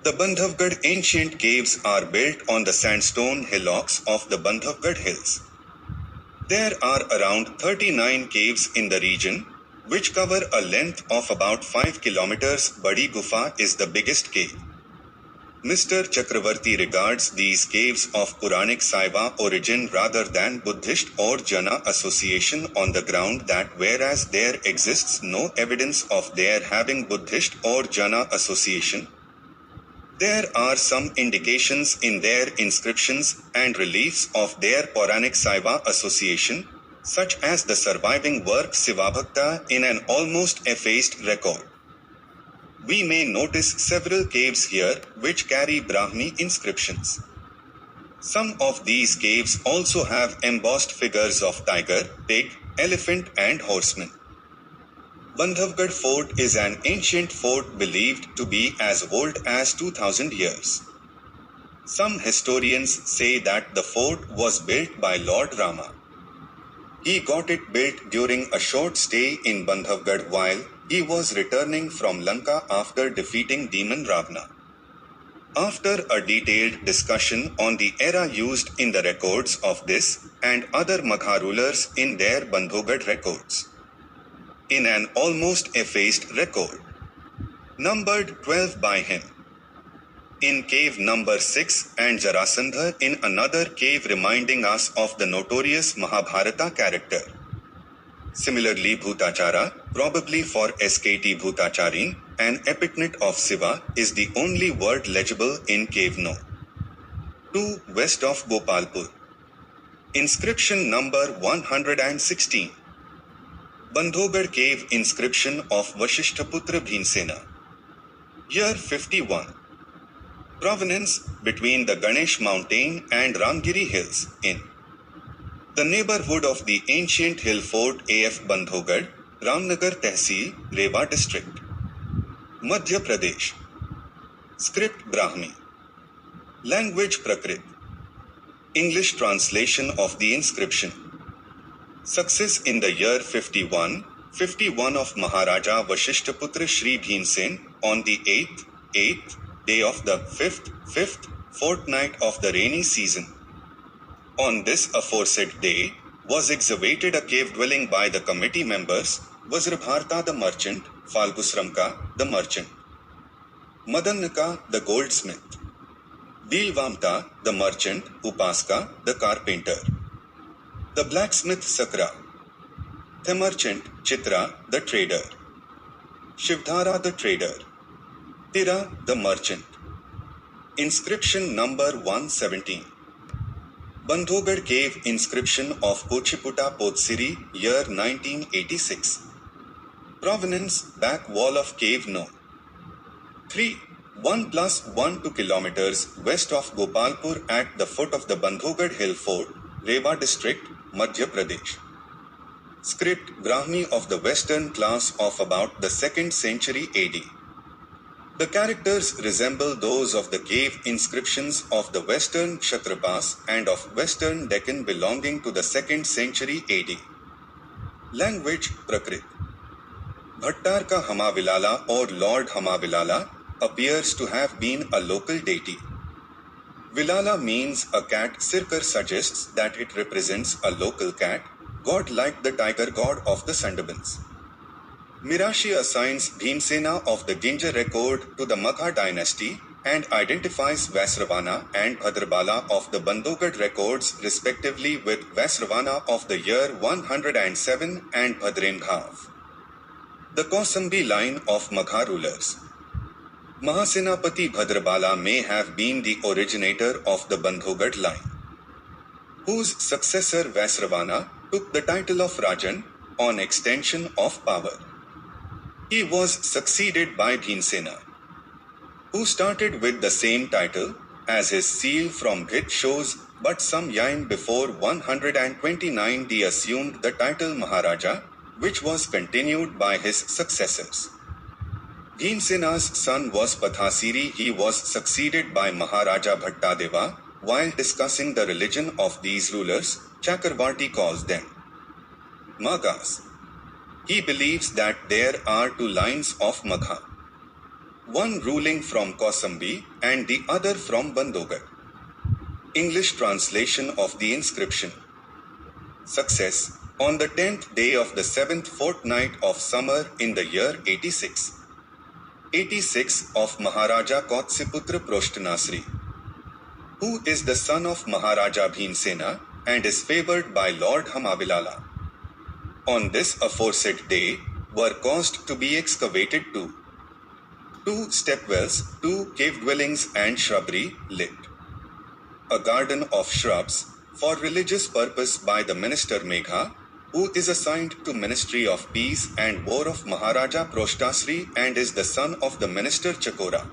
The Bandhavgarh ancient caves are built on the sandstone hillocks of the Bandhavgarh hills. There are around 39 caves in the region, which cover a length of about 5 kilometers. Badi Gufa is the biggest cave. Mr. Chakravarti regards these caves of Puranic Saiva origin rather than Buddhist or Jana association on the ground that whereas there exists no evidence of their having Buddhist or Jana association, there are some indications in their inscriptions and reliefs of their Puranic Saiva association, such as the surviving work Sivabhakta in an almost effaced record. We may notice several caves here which carry Brahmi inscriptions. Some of these caves also have embossed figures of tiger, pig, elephant and horseman. Bandhavgarh Fort is an ancient fort believed to be as old as 2000 years. Some historians say that the fort was built by Lord Rama. He got it built during a short stay in Bandhavgarh while he was returning from Lanka after defeating demon Ravana. After a detailed discussion on the era used in the records of this and other Magha rulers in their Bandhavgarh records, in an almost effaced record, numbered 12 by him, in cave number 6 and Jarasandha in another cave reminding us of the notorious Mahabharata character. Similarly, Bhutachara, probably for SKT Bhutacharin, an epithet of Siva, is the only word legible in cave no. 2 west of Gopalpur. Inscription number 116. Bandhavgarh cave inscription of Vasishthaputra Bhimsena. Year 51. Provenance between the Ganesh mountain and Ramgiri hills, in the neighborhood of the ancient hill fort AF Bandhavgarh, Ramnagar Tehsil, Rewa district, Madhya Pradesh. Script Brahmi. Language Prakrit. English translation of the inscription. Success in the year 51 of Maharaja Vasishthaputra Shri Bhimsen on the 8th day of the 5th fortnight of the rainy season. On this aforesaid day, was excavated a cave dwelling by the committee members, Vajrabharta the merchant, Falgusramka the merchant, Madannaka the goldsmith, Bilvamta the merchant, Upaska the carpenter, the blacksmith Sakra, the merchant, Chitra the trader, Shivdhara the trader, Tira the merchant. Inscription number 117. Bandhavgarh cave inscription of Pochiputa Potsiri, year 1986. Provenance, back wall of cave no. 3. 1 + 1 2 kilometers west of Gopalpur at the foot of the Bandhavgarh hill fort, Rewa district, Madhya Pradesh. Script Brahmi of the western class of about the 2nd century AD. The characters resemble those of the cave inscriptions of the western Kshatrapas and of western Deccan belonging to the 2nd century AD. Language Prakrit. Bhattarka Hamavilala or Lord Hamavilala appears to have been a local deity. Vilala means a cat. Sirkar suggests that it represents a local cat, god like the tiger god of the Sundarbans. Mirashi assigns Bhimsena of the Ginja record to the Magha dynasty and identifies Vasravana and Bhadrabala of the Bandhavgarh records respectively with Vasravana of the year 107 and Bhadrenghav, the Kausambi line of Magha rulers. Mahasenapati Bhadrabala may have been the originator of the Bandhavgarh line, whose successor Vasravana took the title of Rajan on extension of power. He was succeeded by Bhimsena, who started with the same title, as his seal from Bhit shows, but some time before 129 he assumed the title Maharaja, which was continued by his successors. Bhimsena's son was Pathasiri. He was succeeded by Maharaja Bhattadeva. While discussing the religion of these rulers, Chakravarti calls them Maghas. He believes that there are 2 lines of Magha. one ruling from Kausambi and the other from Bandhogarh. English translation of the inscription. Success. On the 10th day of the 7th fortnight of summer in the year 86. 86 of Maharaja Kautsiputra Proshtanasri, who is the son of Maharaja Bhimsena and is favored by Lord Hamabilala. On this aforesaid day were caused to be excavated two stepwells, 2 cave dwellings and shrubbery, lit. A garden of shrubs, for religious purpose by the minister Megha, who is assigned to Ministry of Peace and War of Maharaja Proshtasri and is the son of the minister Chakora.